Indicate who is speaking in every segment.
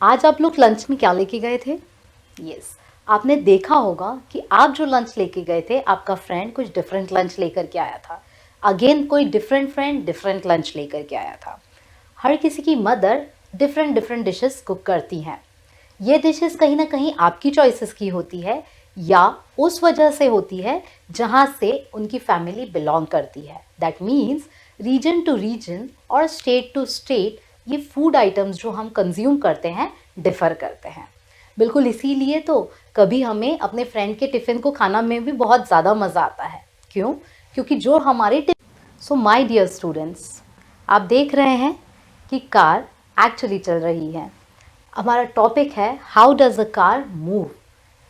Speaker 1: आज आप लोग लंच में क्या लेके गए थे? यस, आपने देखा होगा कि आप जो लंच लेके गए थे, आपका फ्रेंड कुछ डिफरेंट लंच लेकर के आया था। अगेन कोई डिफरेंट फ्रेंड डिफरेंट लंच लेकर के आया था। हर किसी की mother different different dishes cook करती हैं। ये डिशेस कहीं ना कहीं आपकी चॉइसेस की होती है या उस वजह से होती है जहाँ से उनकी फैमिली बिलोंग करती है। That means region to region और स्टेट टू स्टेट ये फूड आइटम्स जो हम कंज्यूम करते हैं डिफ़र करते हैं। बिल्कुल इसीलिए तो कभी हमें अपने फ्रेंड के टिफ़िन को खाना में भी बहुत ज़्यादा मज़ा आता है। क्यों? क्योंकि जो हमारे सो माय डियर स्टूडेंट्स, आप देख रहे हैं कि कार एक्चुअली चल रही है। हमारा टॉपिक है how does a car move.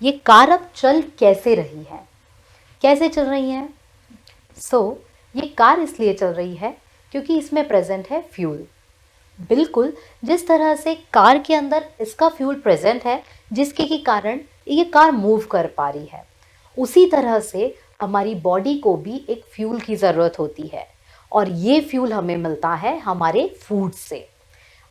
Speaker 1: ये कार अब चल कैसे रही है? कैसे चल रही है? ये कार इसलिए चल रही है क्योंकि इसमें प्रेजेंट है फ्यूल। बिल्कुल जिस तरह से कार के अंदर इसका फ्यूल प्रेजेंट है, जिसके के कारण ये कार मूव कर पा रही है, उसी तरह से हमारी बॉडी को भी एक फ्यूल की ज़रूरत होती है और ये फ्यूल हमें मिलता है हमारे फूड से।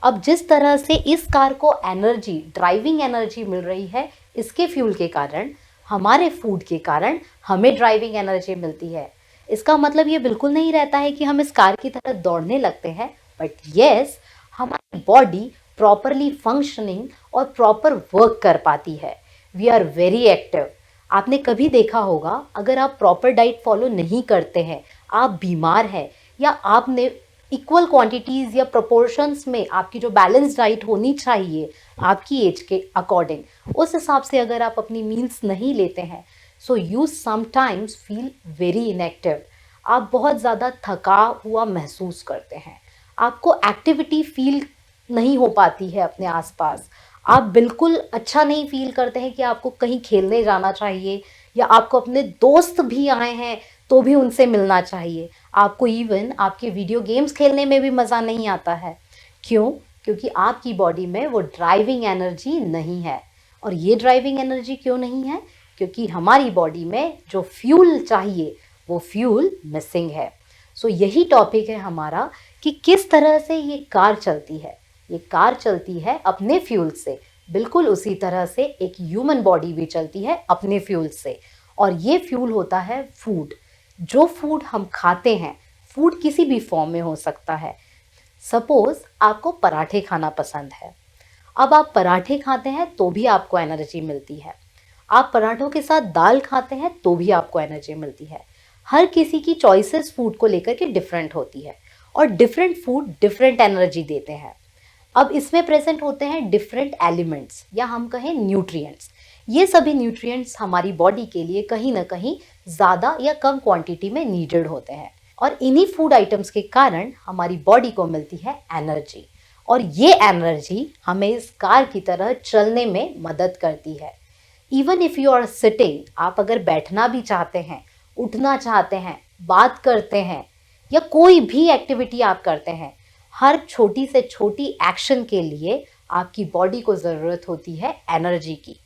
Speaker 1: अब जिस तरह से इस कार को एनर्जी, ड्राइविंग एनर्जी मिल रही है इसके फ्यूल के कारण, हमारे फूड के कारण हमें ड्राइविंग एनर्जी मिलती है। इसका मतलब ये बिल्कुल नहीं रहता है कि हम इस कार की तरह दौड़ने लगते हैं, बट येस, हमारी बॉडी प्रॉपरली फंक्शनिंग और प्रॉपर वर्क कर पाती है। We are very active. आपने कभी देखा होगा, अगर आप प्रॉपर डाइट फॉलो नहीं करते हैं, आप बीमार हैं या आपने इक्वल क्वांटिटीज़ या प्रोपोर्शंस में आपकी जो बैलेंस डाइट होनी चाहिए आपकी एज के अकॉर्डिंग, उस हिसाब से अगर आप अपनी मील्स नहीं लेते हैं, so you sometimes feel very inactive. आप बहुत ज़्यादा थका हुआ महसूस करते हैं, आपको एक्टिविटी फील नहीं हो पाती है अपने आसपास, आप बिल्कुल अच्छा नहीं फील करते हैं कि आपको कहीं खेलने जाना चाहिए या आपको अपने दोस्त भी आए हैं तो भी उनसे मिलना चाहिए। आपको इवन आपके वीडियो गेम्स खेलने में भी मज़ा नहीं आता है। क्यों? क्योंकि आपकी बॉडी में वो ड्राइविंग एनर्जी नहीं है। और ये ड्राइविंग एनर्जी क्यों नहीं है? क्योंकि हमारी बॉडी में जो फ्यूल चाहिए वो फ्यूल मिसिंग है। यही टॉपिक है हमारा कि किस तरह से ये कार चलती है। ये कार चलती है अपने फ्यूल से, बिल्कुल उसी तरह से एक ह्यूमन बॉडी भी चलती है अपने फ्यूल से। और ये फ्यूल होता है फूड। जो फूड हम खाते हैं, फूड किसी भी फॉर्म में हो सकता है। सपोज आपको पराठे खाना पसंद है, अब आप पराठे खाते हैं तो भी आपको एनर्जी मिलती है, आप पराठों के साथ दाल खाते हैं तो भी आपको एनर्जी मिलती है। हर किसी की चॉइसेस फूड को लेकर के डिफरेंट होती है और डिफरेंट फूड डिफरेंट एनर्जी देते हैं। अब इसमें प्रेजेंट होते हैं डिफरेंट एलिमेंट्स या हम कहें न्यूट्रिएंट्स। ये सभी न्यूट्रिएंट्स हमारी बॉडी के लिए कहीं ना कहीं ज़्यादा या कम क्वांटिटी में नीडेड होते हैं और इन्हीं फूड आइटम्स के कारण हमारी बॉडी को मिलती है एनर्जी। और ये एनर्जी हमें इस कार की तरह चलने में मदद करती है। Even if you are sitting, आप अगर बैठना भी चाहते हैं, उठना चाहते हैं, बात करते हैं या कोई भी एक्टिविटी आप करते हैं, हर छोटी से छोटी एक्शन के लिए आपकी बॉडी को ज़रूरत होती है एनर्जी की।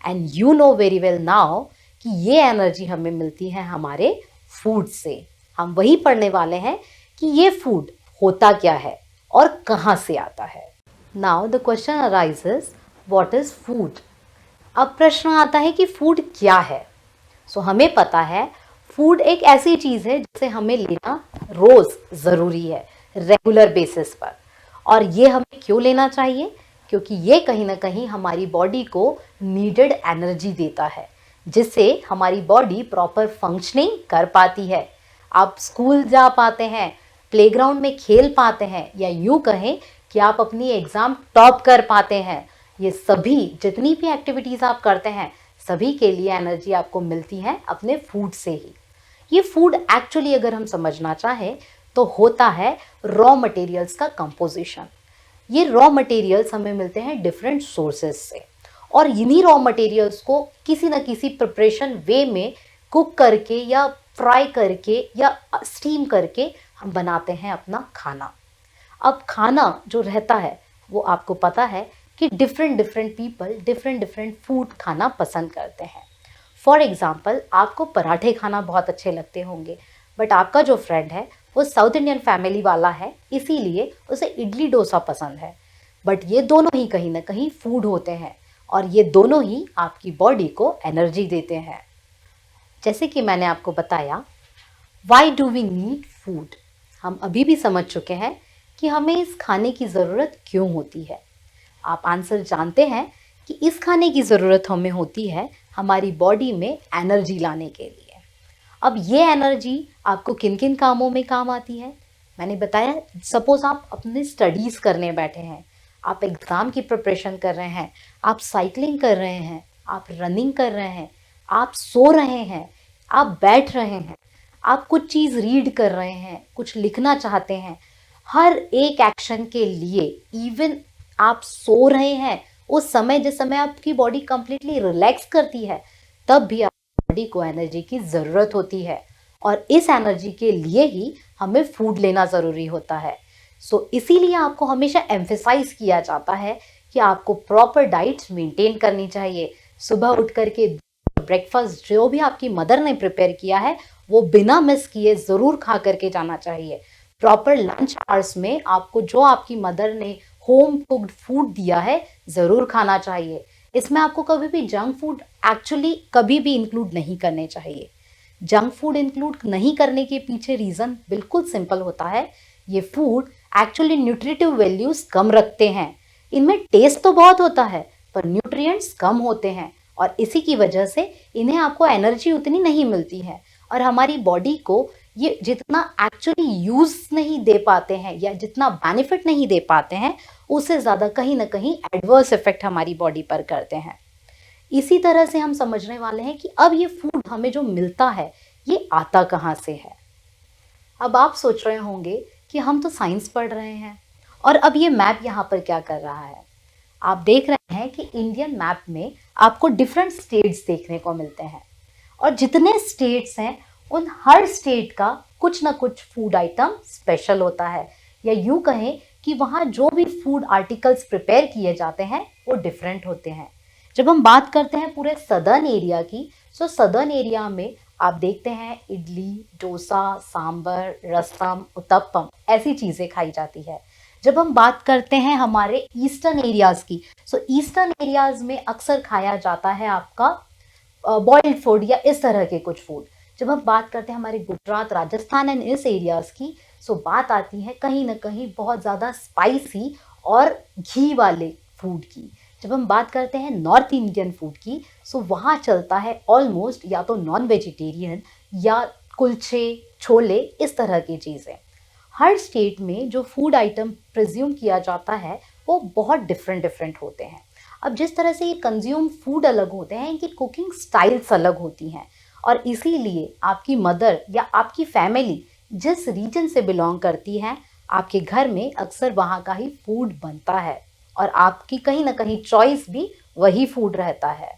Speaker 1: And you know very well now कि ये एनर्जी हमें मिलती है हमारे फूड से। हम वही पढ़ने वाले हैं कि ये फूड होता क्या है और कहाँ से आता है। Now the question arises, what is food? अब प्रश्न आता है कि फूड क्या है। हमें पता है फूड एक ऐसी चीज़ है जिसे हमें लेना रोज़ ज़रूरी है, रेगुलर बेसिस पर। और ये हमें क्यों लेना चाहिए? क्योंकि ये कहीं ना कहीं हमारी बॉडी को नीडेड एनर्जी देता है, जिससे हमारी बॉडी प्रॉपर फंक्शनिंग कर पाती है। आप स्कूल जा पाते हैं, प्लेग्राउंड में खेल पाते हैं, या यूँ कहें कि आप अपनी एग्ज़ाम टॉप कर पाते हैं। ये सभी जितनी भी एक्टिविटीज़ आप करते हैं, सभी के लिए एनर्जी आपको मिलती है अपने फूड से ही। ये फूड एक्चुअली अगर हम समझना चाहें तो होता है रॉ मटेरियल्स का कंपोजिशन। ये रॉ मटेरियल्स हमें मिलते हैं डिफरेंट सोर्सेज से और इन्हीं रॉ मटेरियल्स को किसी न किसी प्रिपरेशन वे में कुक करके या फ्राई करके या स्टीम करके हम बनाते हैं अपना खाना। अब खाना जो रहता है वो आपको पता है कि different different people different different food खाना पसंद करते हैं। फॉर एग्ज़ाम्पल, आपको पराठे खाना बहुत अच्छे लगते होंगे, बट आपका जो फ्रेंड है वो साउथ इंडियन फैमिली वाला है, इसीलिए उसे इडली डोसा पसंद है। बट ये दोनों ही कहीं ना कहीं फूड होते हैं और ये दोनों ही आपकी बॉडी को एनर्जी देते हैं। जैसे कि मैंने आपको बताया, why do we need food, हम अभी भी समझ चुके हैं कि हमें इस खाने की ज़रूरत क्यों होती है। आप आंसर जानते हैं कि इस खाने की ज़रूरत हमें होती है हमारी बॉडी में एनर्जी लाने के लिए। अब ये एनर्जी आपको किन किन कामों में काम आती है मैंने बताया। सपोज आप अपने स्टडीज़ करने बैठे हैं, आप एग्ज़ाम की प्रिपरेशन कर रहे हैं, आप साइकिलिंग कर रहे हैं, आप रनिंग कर रहे हैं, आप सो रहे हैं, आप बैठ रहे हैं, आप कुछ चीज़ रीड कर रहे हैं, कुछ लिखना चाहते हैं, हर एक एक्शन के लिए, इवन आप सो रहे हैं उस समय, जिस समय आपकी बॉडी कंप्लीटली रिलैक्स करती है, तब भी आपकी बॉडी को एनर्जी की ज़रूरत होती है और इस एनर्जी के लिए ही हमें फूड लेना ज़रूरी होता है। सो इसीलिए आपको हमेशा एम्फेसाइज किया जाता है कि आपको प्रॉपर डाइट्स मेंटेन करनी चाहिए। सुबह उठ करके ब्रेकफास्ट जो भी आपकी मदर ने प्रिपेयर किया है वो बिना मिस किए ज़रूर खा करके जाना चाहिए। प्रॉपर लंच आवर्स में आपको जो आपकी मदर ने होम कुक्ड फूड दिया है ज़रूर खाना चाहिए। इसमें आपको कभी भी जंक फूड एक्चुअली कभी भी इंक्लूड नहीं करने चाहिए। जंक फूड इंक्लूड नहीं करने के पीछे रीज़न बिल्कुल सिंपल होता है। ये फूड एक्चुअली न्यूट्रिटिव वैल्यूज़ कम रखते हैं। इनमें टेस्ट तो बहुत होता है पर न्यूट्रिएंट्स कम होते हैं और इसी की वजह से इन्हें आपको एनर्जी उतनी नहीं मिलती है और हमारी बॉडी को ये जितना एक्चुअली यूज़ नहीं दे पाते हैं या जितना बेनिफिट नहीं दे पाते हैं, उससे ज़्यादा कहीं ना कहीं एडवर्स इफेक्ट हमारी बॉडी पर करते हैं। इसी तरह से हम समझने वाले हैं कि अब ये फूड हमें जो मिलता है ये आता कहाँ से है। अब आप सोच रहे होंगे कि हम तो साइंस पढ़ रहे हैं और अब ये मैप यहाँ पर क्या कर रहा है। आप देख रहे हैं कि इंडियन मैप में आपको डिफरेंट स्टेट्स देखने को मिलते हैं और जितने स्टेट्स हैं उन हर स्टेट का कुछ ना कुछ फूड आइटम स्पेशल होता है, या यूँ कहें कि वहाँ जो भी फूड आर्टिकल्स प्रिपेयर किए जाते हैं वो डिफरेंट होते हैं। जब हम बात करते हैं पूरे सदर्न एरिया की, सो सदर्न एरिया में आप देखते हैं इडली, डोसा, सांबर, रसम, उत्तपम ऐसी चीज़ें खाई जाती है। जब हम बात करते हैं हमारे ईस्टर्न एरियाज़ की, सो ईस्टर्न एरियाज़ में अक्सर खाया जाता है आपका बॉइल्ड फूड या इस तरह के कुछ फूड। जब हम बात करते हैं हमारे गुजरात, राजस्थान एंड इस एरियाज़ की, सो बात आती है कहीं ना कहीं बहुत ज़्यादा स्पाइसी और घी वाले फूड की। जब हम बात करते हैं नॉर्थ इंडियन फूड की, सो वहाँ चलता है ऑलमोस्ट या तो नॉन वेजिटेरियन या कुलचे, छोले, इस तरह की चीज़ें। हर स्टेट में जो फूड आइटम प्रिज्यूम किया जाता है वो बहुत डिफरेंट होते हैं। अब जिस तरह से ये कंज्यूम फूड अलग होते हैं, इनकी कुकिंग स्टाइल्स अलग होती हैं और इसीलिए आपकी मदर या आपकी फैमिली जिस रीजन से बिलोंग करती है, आपके घर में अक्सर वहाँ का ही फूड बनता है और आपकी कहीं ना कहीं चॉइस भी वही फूड रहता है।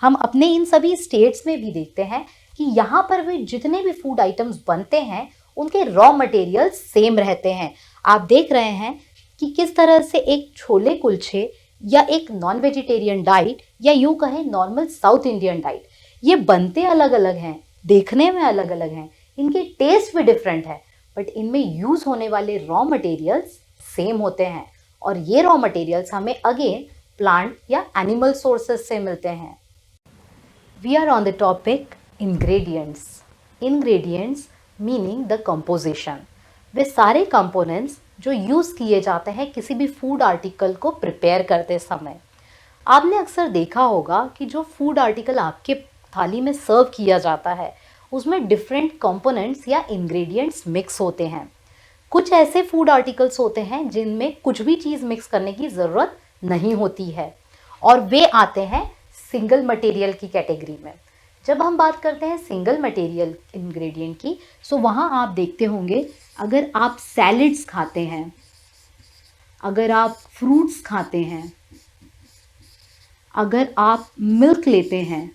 Speaker 1: हम अपने इन सभी स्टेट्स में भी देखते हैं कि यहाँ पर भी जितने भी फूड आइटम्स बनते हैं उनके रॉ मटेरियल्स सेम रहते हैं। आप देख रहे हैं कि किस तरह से एक छोले कुलचे या एक नॉन वेजिटेरियन डाइट या यूँ कहें नॉर्मल साउथ इंडियन डाइट, ये बनते अलग अलग हैं, देखने में अलग अलग हैं, इनके टेस्ट भी डिफरेंट है, बट इनमें यूज़ होने वाले रॉ मटेरियल्स सेम होते हैं और ये रॉ मटेरियल्स हमें अगेन प्लांट या एनिमल सोर्सेस से मिलते हैं। We are on the topic ingredients. Ingredients meaning the composition, वे सारे कंपोनेंट्स जो यूज़ किए जाते हैं किसी भी फूड आर्टिकल को प्रिपेयर करते समय। आपने अक्सर देखा होगा कि जो फूड आर्टिकल आपके थाली में सर्व किया जाता है उसमें डिफरेंट कंपोनेंट्स या इंग्रेडिएंट्स मिक्स होते हैं। कुछ ऐसे फूड आर्टिकल्स होते हैं जिनमें कुछ भी चीज़ मिक्स करने की ज़रूरत नहीं होती है और वे आते हैं सिंगल मटेरियल की कैटेगरी में। जब हम बात करते हैं सिंगल मटेरियल इंग्रेडिएंट की, सो वहाँ आप देखते होंगे अगर आप सैलिड्स खाते हैं, अगर आप फ्रूट्स खाते हैं, अगर आप मिल्क लेते हैं,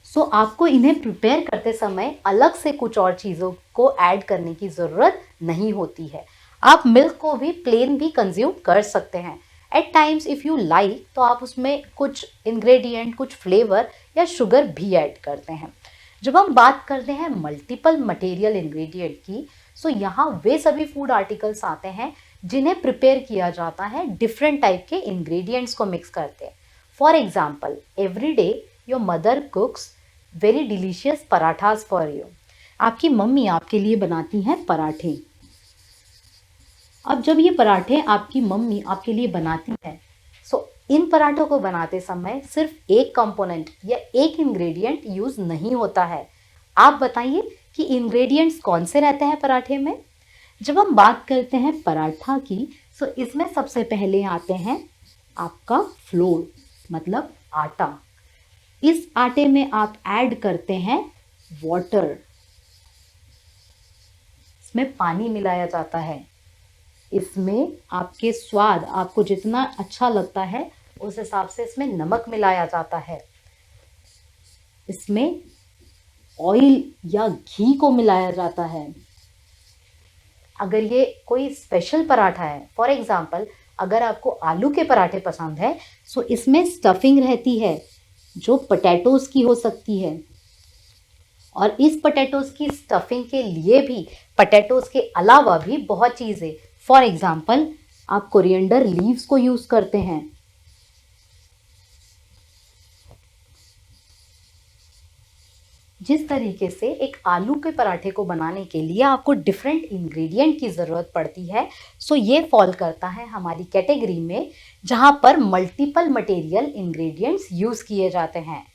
Speaker 1: सो आपको इन्हें प्रिपेयर करते समय अलग से कुछ और चीज़ों को ऐड करने की ज़रूरत नहीं होती है। आप मिल्क को भी प्लेन भी कंज्यूम कर सकते हैं। At times if you like तो आप उसमें कुछ इंग्रेडिएंट, कुछ फ्लेवर या शुगर भी ऐड करते हैं। जब हम बात करते हैं मल्टीपल मटेरियल इंग्रेडिएंट की, सो यहाँ वे सभी फूड आर्टिकल्स आते हैं जिन्हें प्रिपेयर किया जाता है डिफरेंट टाइप के इंग्रेडिएंट्स को मिक्स करते हैं। For example, every day your mother कुक्स very delicious parathas for you. आपकी मम्मी आपके लिए बनाती हैं पराठे। अब जब ये पराठे आपकी मम्मी आपके लिए बनाती है, सो इन पराठों को बनाते समय सिर्फ एक कंपोनेंट या एक इंग्रेडिएंट यूज नहीं होता है। आप बताइए कि इंग्रेडिएंट्स कौन से रहते हैं पराठे में। जब हम बात करते हैं पराठा की, सो इसमें सबसे पहले आते हैं आपका फ्लोर, मतलब आटा। इस आटे में आप ऐड करते हैं वाटर, इसमें पानी मिलाया जाता है। इसमें आपके स्वाद, आपको जितना अच्छा लगता है उस हिसाब से इसमें नमक मिलाया जाता है। इसमें ऑयल या घी को मिलाया जाता है। अगर ये कोई स्पेशल पराठा है, फॉर एग्जाम्पल अगर आपको आलू के पराठे पसंद है, सो इसमें स्टफिंग रहती है जो पोटैटोज की हो सकती है। और इस पोटैटोज की स्टफिंग के लिए भी पोटैटोज के अलावा भी बहुत चीज़ें, फॉर एग्जाम्पल आप कोरिएंडर लीव्स को यूज़ करते हैं। जिस तरीके से एक आलू के पराठे को बनाने के लिए आपको डिफरेंट इंग्रेडिएंट की ज़रूरत पड़ती है, सो ये फॉल करता है हमारी कैटेगरी में जहाँ पर मल्टीपल मटेरियल इंग्रेडिएंट्स यूज़ किए जाते हैं।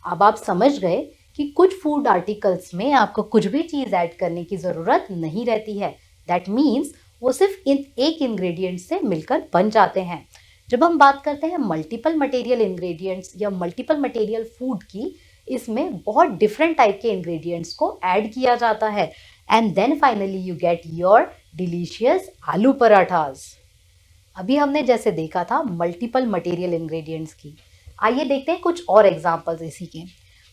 Speaker 1: अब आप समझ गए कि कुछ फूड आर्टिकल्स में आपको कुछ भी चीज़ ऐड करने की ज़रूरत नहीं रहती है। दैट मीन्स वो सिर्फ एक इंग्रेडिएंट से मिलकर बन जाते हैं। जब हम बात करते हैं मल्टीपल मटेरियल इंग्रेडिएंट्स या मल्टीपल मटेरियल फूड की, इसमें बहुत डिफरेंट टाइप के इंग्रेडिएंट्स को ऐड किया जाता है and then finally you get your delicious aloo parathas. अभी हमने जैसे देखा था मल्टीपल मटेरियल इंग्रेडिएंट्स की, आइए देखते हैं कुछ और एग्जांपल्स इसी के।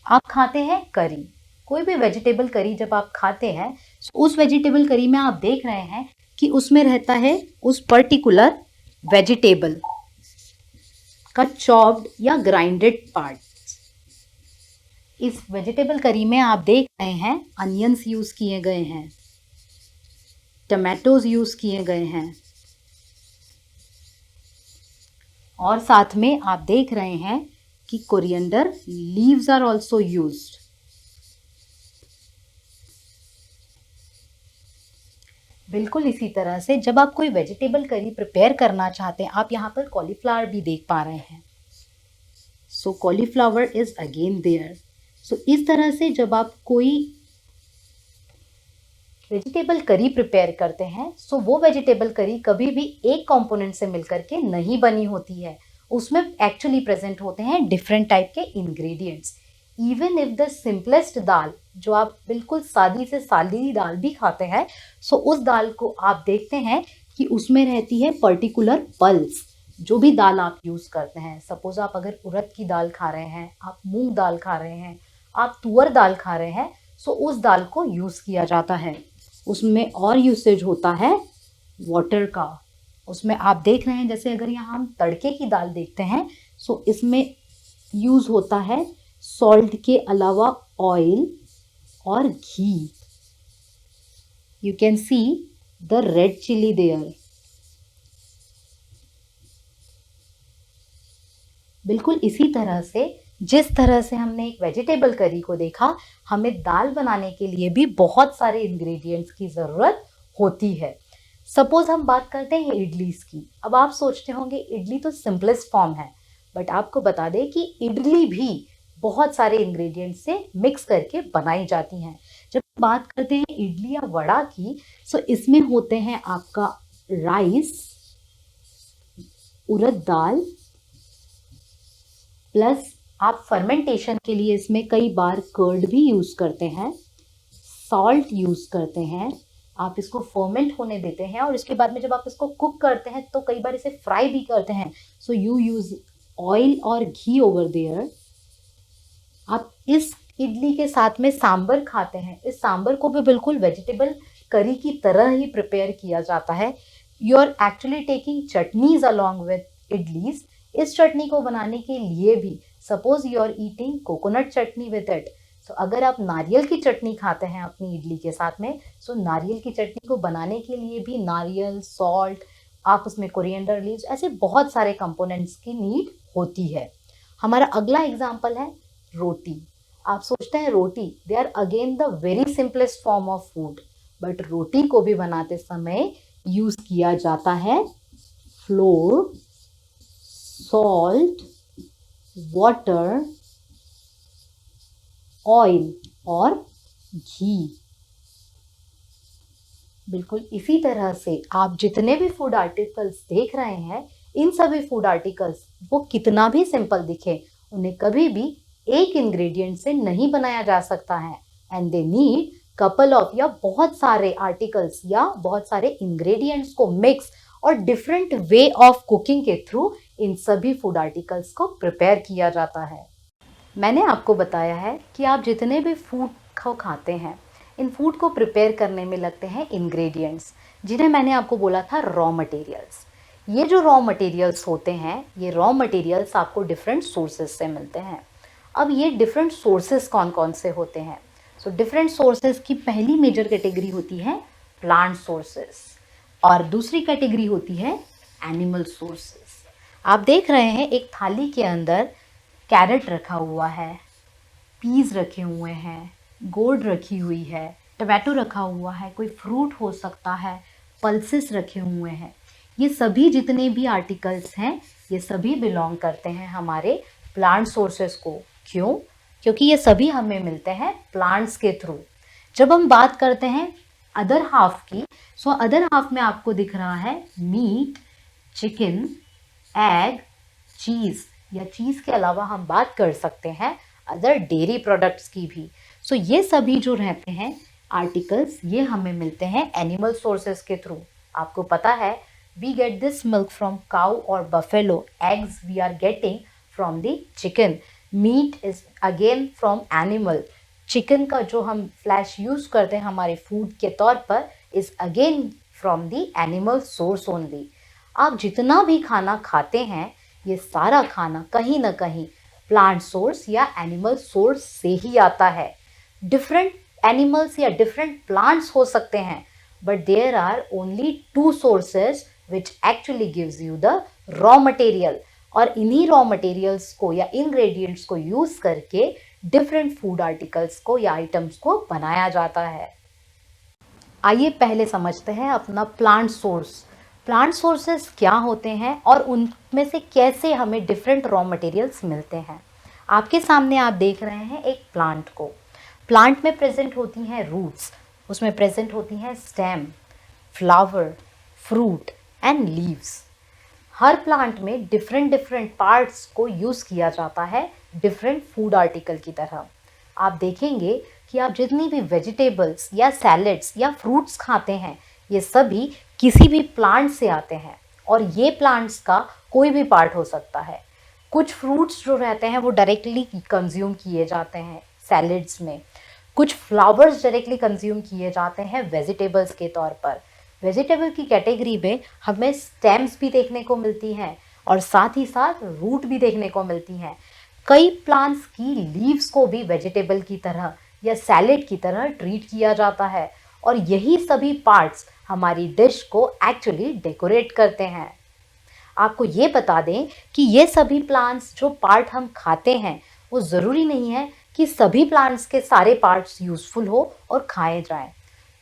Speaker 1: आप खाते हैं करी, कोई भी वेजिटेबल करी जब आप खाते हैं, उस वेजिटेबल करी में आप देख रहे हैं कि उसमें रहता है उस पर्टिकुलर वेजिटेबल का चॉप्ड या ग्राइंडेड पार्ट। इस वेजिटेबल करी में आप देख रहे हैं अनियंस यूज़ किए गए हैं, टमाटोज यूज़ किए गए हैं, और साथ में आप देख रहे हैं कि coriander leaves are also used. बिल्कुल इसी तरह से जब आप कोई वेजिटेबल करी प्रिपेयर करना चाहते हैं, आप यहाँ पर कॉलीफ्लावर भी देख पा रहे हैं। सो कॉलीफ्लावर इज अगेन देयर। सो इस तरह से जब आप कोई वेजिटेबल करी प्रिपेयर करते हैं, सो वो वेजिटेबल करी कभी भी एक कंपोनेंट से मिलकर के नहीं बनी होती है। उसमें एक्चुअली प्रेजेंट होते हैं डिफरेंट टाइप के ingredients. Even if the simplest dal, जो आप बिल्कुल सादी से सादी दाल भी खाते हैं, सो उस दाल को आप देखते हैं कि उसमें रहती है पर्टिकुलर पल्स। जो भी दाल आप यूज़ करते हैं, सपोज आप अगर उड़द की दाल खा रहे हैं, आप मूंग दाल खा रहे हैं, आप तुअर दाल खा रहे हैं, सो उस दाल को यूज़ किया जाता है। उसमें और यूसेज होता है वाटर का। उसमें आप देख रहे हैं जैसे अगर यहाँ हम तड़के की दाल देखते हैं, सो इसमें यूज़ होता है सॉल्ट के अलावा ऑयल और घी। You can see the red chilli there. बिल्कुल इसी तरह से जिस तरह से हमने एक वेजिटेबल करी को देखा, हमें दाल बनाने के लिए भी बहुत सारे इंग्रेडिएंट्स की ज़रूरत होती है। सपोज हम बात करते हैं इडलीस की। अब आप सोचते होंगे इडली तो सिंपलेस्ट फॉर्म है, बट आपको बता दें कि इडली भी बहुत सारे इंग्रेडिएंट्स से मिक्स करके बनाई जाती हैं। जब बात करते हैं इडली या वड़ा की, सो इसमें होते हैं आपका राइस, उड़द दाल, प्लस आप फर्मेंटेशन के लिए इसमें कई बार कर्ड भी यूज़ करते हैं, सॉल्ट यूज़ करते हैं, आप इसको फर्मेंट होने देते हैं और इसके बाद में जब आप इसको कुक करते हैं तो कई बार इसे फ्राई भी करते हैं। सो यू यूज़ ऑयल और घी ओवर देयर। आप इस इडली के साथ में सांबर खाते हैं। इस सांबर को भी बिल्कुल वेजिटेबल करी की तरह ही प्रिपेयर किया जाता है। You are actually taking chutneys along with idlis. इस चटनी को बनाने के लिए भी suppose you are eating coconut chutney with it, so अगर आप नारियल की चटनी खाते हैं अपनी इडली के साथ में, सो नारियल की चटनी को बनाने के लिए भी नारियल, सॉल्ट आप उसमें कोरिएंडर लीव्स, ऐसे बहुत सारे कंपोनेंट्स की नीड होती है। हमारा अगला एग्जाम्पल है रोटी। आप सोचते हैं रोटी, they are again the very simplest form of food, but रोटी को भी बनाते समय यूज किया जाता है फ्लोर, सॉल्ट, वाटर, ऑयल और घी। बिल्कुल इसी तरह से आप जितने भी फूड आर्टिकल्स देख रहे हैं, इन सभी फूड आर्टिकल्स वो कितना भी सिंपल दिखे, उन्हें कभी भी एक इंग्रेडिएंट से नहीं बनाया जा सकता है, and they need couple of या बहुत सारे आर्टिकल्स या बहुत सारे इंग्रेडिएंट्स को मिक्स और डिफरेंट वे ऑफ कुकिंग के थ्रू इन सभी फूड आर्टिकल्स को प्रिपेयर किया जाता है। मैंने आपको बताया है कि आप जितने भी फूड को खाते हैं, इन फूड को प्रिपेयर करने में लगते हैं इंग्रेडिएंट्स, जिन्हें मैंने आपको बोला था रॉ मटेरियल्स। ये जो रॉ मटेरियल्स होते हैं, ये रॉ मटेरियल्स आपको डिफरेंट सोर्सेज से मिलते हैं। अब ये डिफरेंट सोर्सेज कौन कौन से होते हैं? सो डिफरेंट सोर्सेज की पहली मेजर कैटेगरी होती है प्लांट सोर्सेज, और दूसरी कैटेगरी होती है एनिमल सोर्सेज। आप देख रहे हैं एक थाली के अंदर कैरेट रखा हुआ है, पीस रखे हुए हैं, गोर्ड रखी हुई है, टमाटो रखा हुआ है, कोई फ्रूट हो सकता है, पल्सेस रखे हुए हैं। ये सभी जितने भी आर्टिकल्स हैं, ये सभी बिलोंग करते हैं हमारे प्लांट सोर्सेस को। क्यों? क्योंकि ये सभी हमें मिलते हैं प्लांट्स के थ्रू। जब हम बात करते हैं अदर हाफ की, सो अदर हाफ में आपको दिख रहा है मीट, चिकन, एग, चीज़, या चीज़ के अलावा हम बात कर सकते हैं अदर डेयरी प्रोडक्ट्स की भी। सो ये सभी जो रहते हैं आर्टिकल्स, ये हमें मिलते हैं एनिमल सोर्सेज के थ्रू। आपको पता है we get this milk from cow और buffalo, eggs we are getting from the chicken, meat is again from animal, chicken का जो हम फ्लैश यूज करते हैं हमारे फूड के तौर पर is again from the animal source only. आप जितना भी खाना खाते हैं, ये सारा खाना कहीं ना कहीं प्लांट सोर्स या एनिमल सोर्स से ही आता है। डिफरेंट एनिमल्स या डिफरेंट प्लांट्स हो सकते हैं, but there are only two sources which actually gives you the raw material, और इन्हीं रॉ मटेरियल्स को या इंग्रेडिएंट्स को यूज करके डिफरेंट फूड आर्टिकल्स को या आइटम्स को बनाया जाता है। आइए पहले समझते हैं अपना प्लांट सोर्स। प्लांट सोर्सेस क्या होते हैं और उनमें से कैसे हमें डिफरेंट रॉ मटेरियल्स मिलते हैं। आपके सामने आप देख रहे हैं एक प्लांट को। प्लांट में प्रेजेंट होती हैं रूट्स, उसमें प्रेजेंट होती हैं stem, flower, fruit and leaves. Her plant में डिफरेंट डिफरेंट पार्ट्स को यूज़ किया जाता है डिफरेंट फूड आर्टिकल की तरह। आप देखेंगे कि आप जितनी भी वेजिटेबल्स या सैलेड्स या फ्रूट्स खाते हैं, ये सभी किसी भी प्लांट से आते हैं, और ये प्लांट्स का कोई भी पार्ट हो सकता है। कुछ फ्रूट्स जो रहते हैं वो डायरेक्टली कंज्यूम किए जाते हैं सैलेड्स में, कुछ फ्लावर्स डायरेक्टली कंज्यूम किए जाते हैं वेजिटेबल्स के तौर पर। वेजिटेबल की कैटेगरी में हमें स्टेम्स भी देखने को मिलती हैं और साथ ही साथ रूट भी देखने को मिलती हैं। कई प्लांट्स की लीव्स को भी वेजिटेबल की तरह या सैलेड की तरह ट्रीट किया जाता है, और यही सभी पार्ट्स हमारी डिश को एक्चुअली डेकोरेट करते हैं। आपको ये बता दें कि ये सभी प्लांट्स जो पार्ट हम खाते हैं, वो ज़रूरी नहीं है कि सभी प्लांट्स के सारे पार्ट्स यूज़फुल हो और खाए जाएं।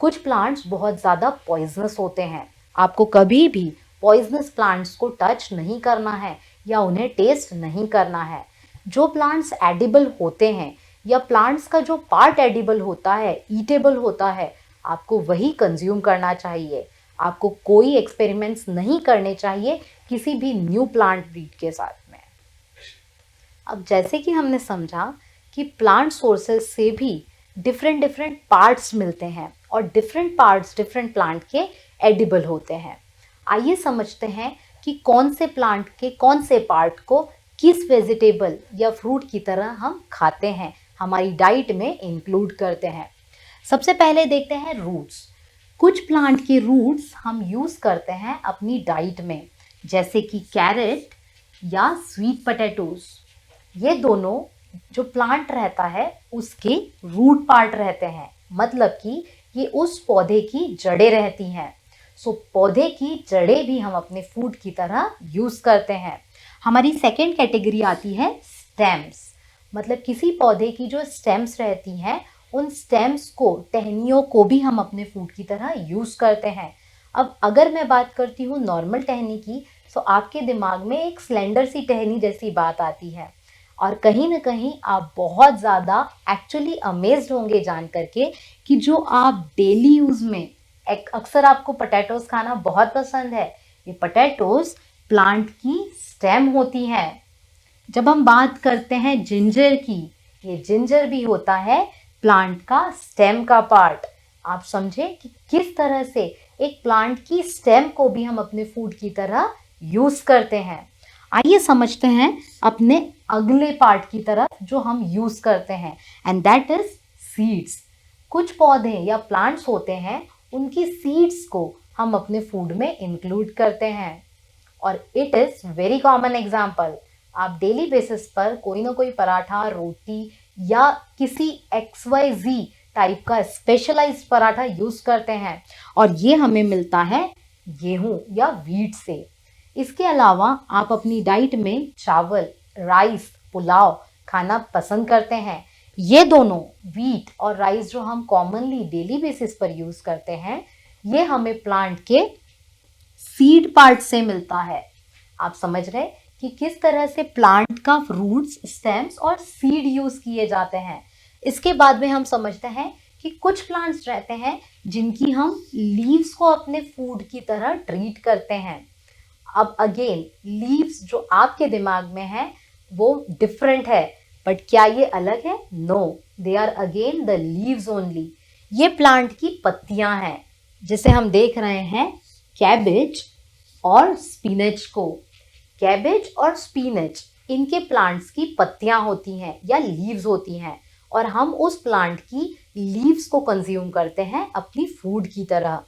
Speaker 1: कुछ प्लांट्स बहुत ज़्यादा पॉइजनस होते हैं। आपको कभी भी पॉइजनस प्लांट्स को टच नहीं करना है या उन्हें टेस्ट नहीं करना है। जो प्लांट्स एडिबल होते हैं या प्लांट्स का जो पार्ट एडिबल होता है, ईटेबल होता है, आपको वही कंज्यूम करना चाहिए। आपको कोई एक्सपेरिमेंट्स नहीं करने चाहिए किसी भी न्यू प्लांट ब्रीड के साथ में। अब जैसे कि हमने समझा कि प्लांट सोर्सेज से भी डिफरेंट डिफरेंट पार्ट्स मिलते हैं और डिफरेंट पार्ट्स डिफरेंट प्लांट के एडिबल होते हैं। आइए समझते हैं कि कौन से प्लांट के कौन से पार्ट को किस वेजिटेबल या फ्रूट की तरह हम खाते हैं, हमारी डाइट में इंक्लूड करते हैं। सबसे पहले देखते हैं रूट्स। कुछ प्लांट के रूट्स हम यूज़ करते हैं अपनी डाइट में, जैसे कि कैरेट या स्वीट पोटैटोज। ये दोनों जो प्लांट रहता है उसके रूट पार्ट रहते हैं, मतलब कि ये उस पौधे की जड़ें रहती हैं। सो पौधे की जड़ें भी हम अपने फूड की तरह यूज़ करते हैं। हमारी सेकेंड कैटेगरी आती है स्टेम्स, मतलब किसी पौधे की जो स्टेम्स रहती हैं उन स्टेम्स को, टहनियों को भी हम अपने फूड की तरह यूज़ करते हैं। अब अगर मैं बात करती हूँ नॉर्मल टहनी की, तो आपके दिमाग में एक स्लेंडर सी टहनी जैसी बात आती है, और कहीं ना कहीं आप बहुत ज़्यादा एक्चुअली अमेज्ड होंगे जान करके कि जो आप डेली यूज़ में अक्सर आपको पोटैटोज खाना बहुत पसंद है, ये पोटैटोज प्लांट की स्टेम होती हैं। जब हम बात करते हैं जिंजर की, ये जिंजर भी होता है प्लांट का स्टेम का पार्ट। आप समझे कि किस तरह से एक प्लांट की स्टेम को भी हम अपने फूड की तरह यूज करते हैं। आइए समझते हैं अपने अगले पार्ट की तरफ जो हम यूज करते हैं, एंड दैट इज सीड्स। कुछ पौधे या प्लांट्स होते हैं, उनकी सीड्स को हम अपने फूड में इंक्लूड करते हैं, और it is very common example. आप डेली बेसिस पर कोई ना कोई पराठा, रोटी या किसी XYZ टाइप का स्पेशलाइज्ड पराठा यूज करते हैं, और ये हमें मिलता है गेहूं या व्हीट से। इसके अलावा आप अपनी डाइट में चावल, राइस, पुलाव खाना पसंद करते हैं। ये दोनों व्हीट और राइस जो हम कॉमनली डेली बेसिस पर यूज करते हैं, ये हमें प्लांट के सीड पार्ट से मिलता है। आप समझ रहे कि किस तरह से प्लांट का रूट्स, स्टेम्स और सीड यूज किए जाते हैं। इसके बाद में हम समझते हैं कि कुछ प्लांट्स रहते हैं जिनकी हम लीव्स को अपने फूड की तरह ट्रीट करते हैं। अब अगेन लीव्स जो आपके दिमाग में है वो डिफरेंट है, बट क्या ये अलग है? No, they are again the leaves only. ये प्लांट की पत्तियां हैं, जिसे हम देख रहे हैं कैबेज और स्पिनच को। कैबेज और स्पिनच इनके प्लांट्स की पत्तियां होती हैं या लीव्स होती हैं, और हम उस प्लांट की लीव्स को कंज्यूम करते हैं अपनी फूड की तरह।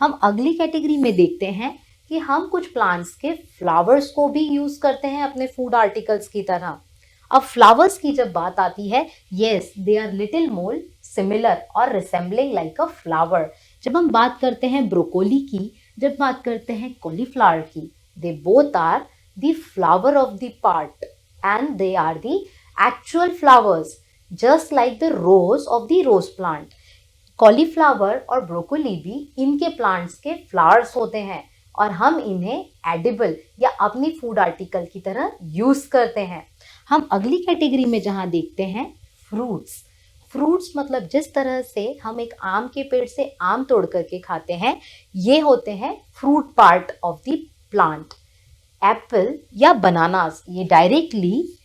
Speaker 1: हम अगली कैटेगरी में देखते हैं कि हम कुछ प्लांट्स के फ्लावर्स को भी यूज करते हैं अपने फूड आर्टिकल्स की तरह। अब फ्लावर्स की जब बात आती है, yes, they are little more similar और रिसेंबलिंग लाइक अ फ्लावर। जब हम बात करते हैं ब्रोकोली की, जब बात करते हैं कॉलीफ्लावर की, they both are the flower of the part and they are the actual flowers, just like the rose of the rose plant. Cauliflower और ब्रोकोली भी इनके प्लांट्स के फ्लावर्स होते हैं, और हम इन्हें एडिबल या अपनी फूड आर्टिकल की तरह यूज करते हैं। हम अगली कैटेगरी में जहां देखते हैं फ्रूट्स। फ्रूट्स मतलब जिस तरह से हम एक आम के पेड़ से आम तोड़ करके खाते हैं, ये होते हैं fruit part of the plant. Apple या बनानास, ये डायरेक्टली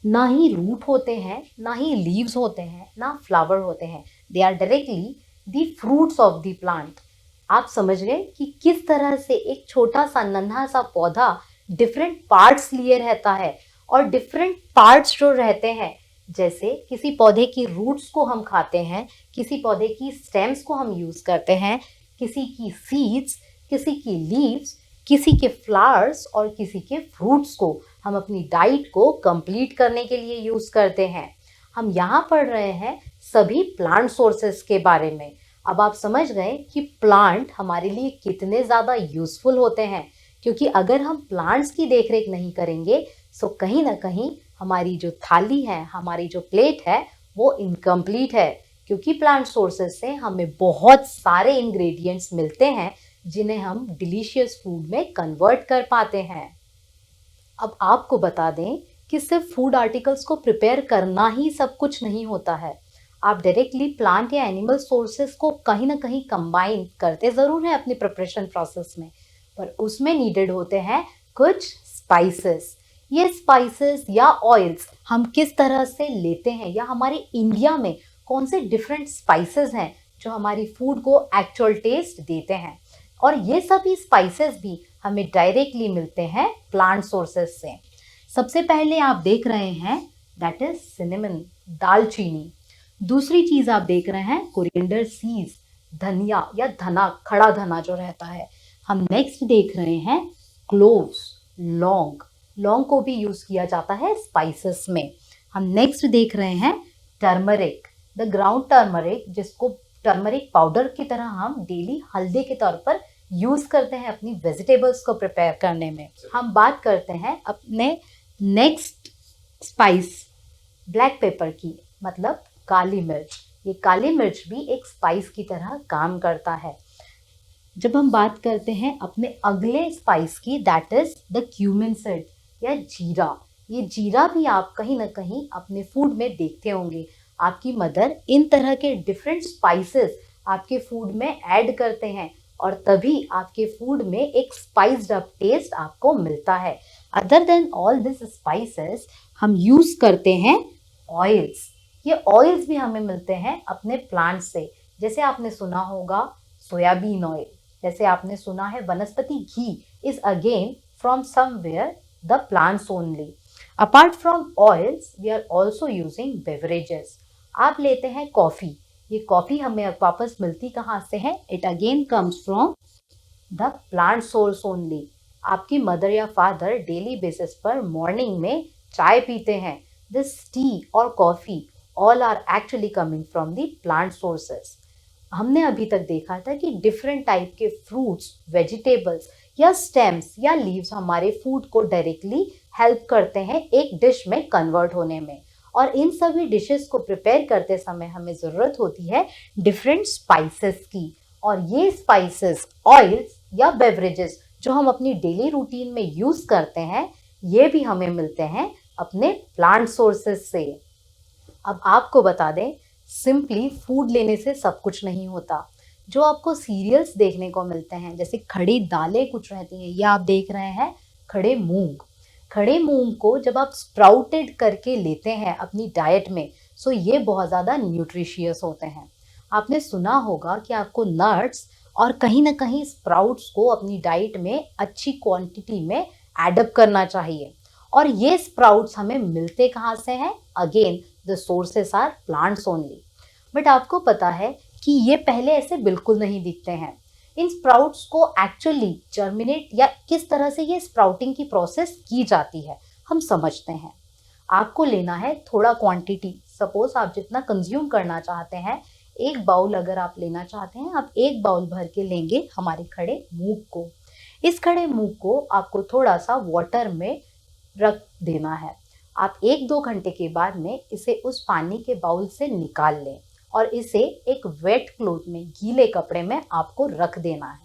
Speaker 1: ना ही रूट होते हैं, ना ही लीव्स होते हैं, ना फ्लावर होते हैं। They are directly the fruits of the plant. आप समझ गए कि किस तरह से एक छोटा सा नन्हा सा पौधा डिफरेंट पार्ट्स लिए रहता है, और डिफरेंट पार्ट्स जो रहते हैं, जैसे किसी पौधे की रूट्स को हम खाते हैं, किसी पौधे की स्टेम्स को हम यूज करते हैं, किसी की सीड्स, किसी की लीव्स, किसी के फ्लावर्स और किसी के फ्रूट्स को हम अपनी डाइट को कंप्लीट करने के लिए यूज करते हैं। हम यहाँ पढ़ रहे हैं सभी प्लांट सोर्सेस के बारे में। अब आप समझ गए कि प्लांट हमारे लिए कितने ज़्यादा यूजफुल होते हैं, क्योंकि अगर हम प्लांट्स की देखरेख नहीं करेंगे तो कहीं ना कहीं हमारी जो थाली है, हमारी जो प्लेट है, वो इनकम्प्लीट है, क्योंकि प्लांट सोर्सेस से हमें बहुत सारे इंग्रेडिएंट्स मिलते हैं जिन्हें हम डिलीशियस फूड में कन्वर्ट कर पाते हैं। अब आपको बता दें कि सिर्फ फूड आर्टिकल्स को प्रिपेयर करना ही सब कुछ नहीं होता है। आप डायरेक्टली प्लांट या एनिमल सोर्सेस को कहीं ना कहीं कंबाइन करते ज़रूर हैं अपनी प्रिपरेशन प्रोसेस में, पर उसमें नीडेड होते हैं कुछ स्पाइसेस। ये स्पाइसेस या ऑयल्स हम किस तरह से लेते हैं, या हमारे इंडिया में कौन से डिफरेंट स्पाइसेस हैं जो हमारी फूड को एक्चुअल टेस्ट देते हैं, और ये सभी स्पाइसेस भी हमें डायरेक्टली मिलते हैं प्लांट सोर्सेस से। सबसे पहले आप देख रहे हैं दैट इज सिनेमन, दालचीनी। दूसरी चीज आप देख रहे हैं कोरिएंडर सीड्स, धनिया या धना, खड़ा धना जो रहता है। हम नेक्स्ट देख रहे हैं क्लोव्स, लौंग। लौंग को भी यूज किया जाता है स्पाइसेस में। हम नेक्स्ट देख रहे हैं टर्मरिक, द ग्राउंड टर्मरिक, जिसको टर्मरिक पाउडर की तरह हम डेली हल्दी के तौर पर यूज़ करते हैं अपनी वेजिटेबल्स को प्रिपेयर करने में। हम बात करते हैं अपने नेक्स्ट स्पाइस ब्लैक पेपर की, मतलब काली मिर्च। ये काली मिर्च भी एक स्पाइस की तरह काम करता है। जब हम बात करते हैं अपने अगले स्पाइस की, that is the cumin seed या जीरा। ये जीरा भी आप कहीं ना कहीं अपने फूड में देखते होंगे। आपकी मदर इन तरह के डिफरेंट स्पाइसेस आपके फूड में ऐड करते हैं और तभी आपके फूड में एक स्पाइस्ड अप टेस्ट आपको मिलता है। Other than all this spices हम यूज करते हैं ऑयल्स। ये ऑयल्स भी हमें मिलते हैं अपने प्लांट से। जैसे आपने सुना होगा सोयाबीन ऑयल, जैसे आपने सुना है vanaspati ghee is again from somewhere the plants only. Apart from oils we are also using beverages. आप लेते हैं कॉफ़ी, ये कॉफ़ी हमें वापस मिलती कहाँ से है? It again comes from the plant source only. आपकी मदर या फादर डेली बेसिस पर मॉर्निंग में चाय पीते हैं। दिस टी और coffee all are actually coming from the plant sources. हमने अभी तक देखा था कि डिफरेंट टाइप के फ्रूट्स, वेजिटेबल्स या स्टेम्स या लीव्स हमारे फूड को डायरेक्टली हेल्प करते हैं एक डिश में कन्वर्ट होने में। और इन सभी डिशेस को प्रिपेयर करते समय हमें ज़रूरत होती है डिफरेंट स्पाइसेस की। और ये स्पाइसेस, ऑयल्स या बेवरेजेस जो हम अपनी डेली रूटीन में यूज़ करते हैं, ये भी हमें मिलते हैं अपने प्लांट सोर्सेस से। अब आपको बता दें, सिंपली फूड लेने से सब कुछ नहीं होता। जो आपको सीरियल्स देखने को मिलते हैं, जैसे खड़ी दालें कुछ रहती हैं, या आप देख रहे हैं खड़े मूंग। खड़े मूंग को जब आप स्प्राउटेड करके लेते हैं अपनी डाइट में, सो ये बहुत ज़्यादा न्यूट्रिशियस होते हैं। आपने सुना होगा कि आपको नट्स और कहीं ना कहीं स्प्राउट्स को अपनी डाइट में अच्छी क्वांटिटी में एडअप करना चाहिए। और ये स्प्राउट्स हमें मिलते कहाँ से हैं? Again the sources are plants only. But आपको पता है कि ये पहले ऐसे बिल्कुल नहीं दिखते हैं। इन स्प्राउट्स को एक्चुअली जर्मिनेट या किस तरह से ये स्प्राउटिंग की प्रोसेस की जाती है, हम समझते हैं। आपको लेना है थोड़ा क्वांटिटी। सपोज आप जितना कंज्यूम करना चाहते हैं, एक बाउल अगर आप लेना चाहते हैं, आप एक बाउल भर के लेंगे हमारे खड़े मूंग को। इस खड़े मूंग को आपको थोड़ा सा वाटर में रख देना है। आप 1-2 घंटे के बाद में इसे उस पानी के बाउल से निकाल लें और इसे एक वेट क्लॉथ में, गीले कपड़े में आपको रख देना है।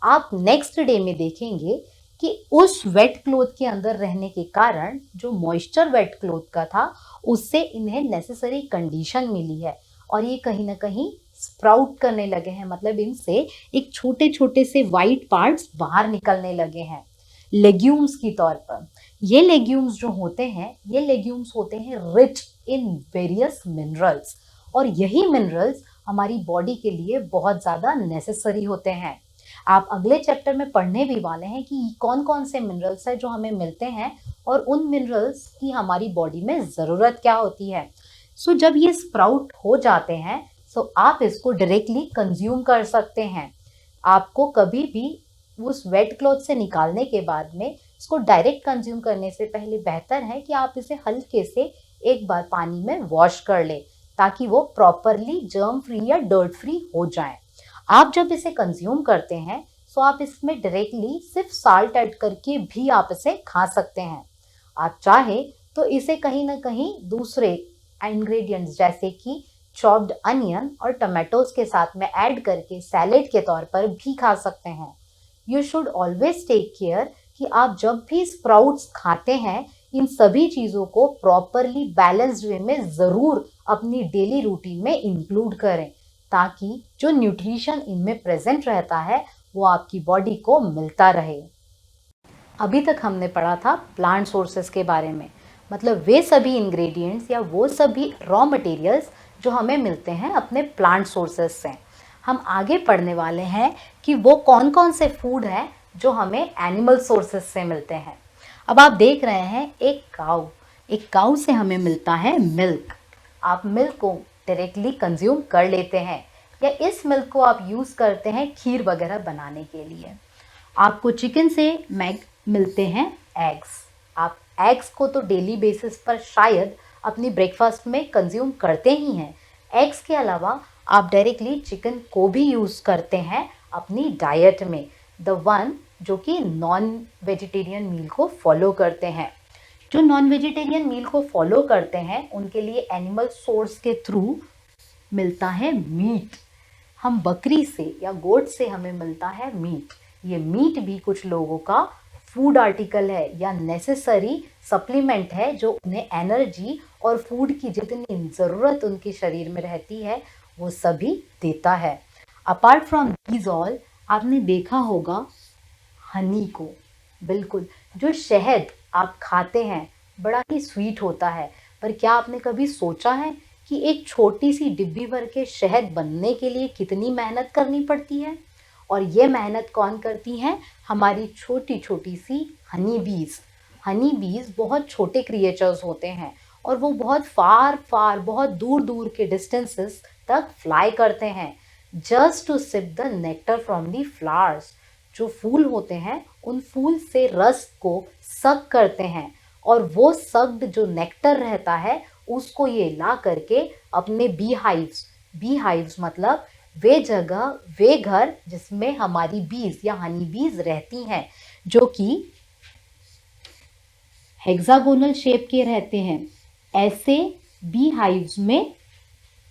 Speaker 1: आप नेक्स्ट डे में देखेंगे कि उस वेट क्लॉथ के अंदर रहने के कारण जो मॉइस्चर वेट क्लॉथ का था, उससे इन्हें नेसेसरी कंडीशन मिली है और ये कहीं ना कहीं स्प्राउट करने लगे हैं। मतलब इनसे एक छोटे छोटे से वाइट पार्ट्स बाहर निकलने लगे हैं लेग्यूम्स की तौर पर। ये लेग्यूम्स जो होते हैं, ये लेग्यूम्स होते हैं रिच इन वेरियस मिनरल्स, और यही मिनरल्स हमारी बॉडी के लिए बहुत ज़्यादा नेसेसरी होते हैं। आप अगले चैप्टर में पढ़ने भी वाले हैं कि कौन कौन से मिनरल्स हैं जो हमें मिलते हैं और उन मिनरल्स की हमारी बॉडी में ज़रूरत क्या होती है। सो जब ये स्प्राउट हो जाते हैं, सो आप इसको डायरेक्टली कंज्यूम कर सकते हैं। आपको कभी भी उस वेट क्लॉथ से निकालने के बाद में इसको डायरेक्ट कंज्यूम करने से पहले बेहतर है कि आप इसे हल्के से एक बार पानी में वॉश कर लें, ताकि वो प्रॉपरली जर्म फ्री या डर्ट फ्री हो जाए। आप जब इसे कंज्यूम करते हैं, सो आप इसमें डायरेक्टली सिर्फ साल्ट ऐड करके भी आप इसे खा सकते हैं। आप चाहे तो इसे कहीं ना कहीं दूसरे इंग्रेडिएंट्स जैसे कि चॉप्ड अनियन और टमाटोज के साथ में ऐड करके सैलेड के तौर पर भी खा सकते हैं। You should always take care कि आप जब भी स्प्राउट्स खाते हैं, इन सभी चीज़ों को प्रॉपरली बैलेंस्ड वे में ज़रूर अपनी डेली रूटीन में इंक्लूड करें, ताकि जो न्यूट्रिशन इनमें प्रेजेंट रहता है वो आपकी बॉडी को मिलता रहे। अभी तक हमने पढ़ा था प्लांट सोर्सेस के बारे में, मतलब वे सभी इंग्रेडिएंट्स या वो सभी रॉ मटेरियल्स जो हमें मिलते हैं अपने प्लांट सोर्सेस से। हम आगे पढ़ने वाले हैं कि वो कौन कौन से फूड हैं जो हमें एनिमल सोर्सेस से मिलते हैं। अब आप देख रहे हैं एक काऊ से हमें मिलता है मिल्क। आप मिल्क को डायरेक्टली कंज्यूम कर लेते हैं या इस मिल्क को आप यूज़ करते हैं खीर वगैरह बनाने के लिए। आपको चिकन से मिलते हैं एग्स। आप एग्स को तो डेली बेसिस पर शायद अपनी ब्रेकफास्ट में कंज्यूम करते ही हैं। एग्स के अलावा आप डायरेक्टली चिकन को भी यूज़ करते हैं अपनी डाइट में, द वन जो कि नॉन वेजिटेरियन मील को फॉलो करते हैं। जो नॉन वेजिटेरियन मील को फॉलो करते हैं उनके लिए एनिमल सोर्स के थ्रू मिलता है मीट। हम बकरी से या गोट से हमें मिलता है मीट। ये मीट भी कुछ लोगों का फूड आर्टिकल है या नेसेसरी सप्लीमेंट है जो उन्हें एनर्जी और फूड की जितनी ज़रूरत उनके शरीर में रहती है वो सभी देता है। अपार्ट फ्रॉम दीज ऑल, आपने देखा होगा हनी को, बिल्कुल, जो शहद आप खाते हैं बड़ा ही स्वीट होता है, पर क्या आपने कभी सोचा है कि एक छोटी सी डिब्बी भर के शहद बनने के लिए कितनी मेहनत करनी पड़ती है? और ये मेहनत कौन करती हैं? हमारी छोटी छोटी सी हनी बीज। हनी बीज बहुत छोटे क्रिएचर्स होते हैं और वो बहुत फार फार, बहुत दूर दूर के डिस्टेंसेस तक फ्लाई करते हैं just to sip the nectar from the flowers. जो फूल होते हैं उन फूल से रस को सक करते हैं और वो सक्ड जो नेक्टर रहता है उसको ये ला करके अपने बी हाइव्स मतलब वे जगह, वे घर जिसमें हमारी बीज या हनी बीज रहती हैं, जो कि हेक्सागोनल शेप के रहते हैं। ऐसे बी हाइव्स में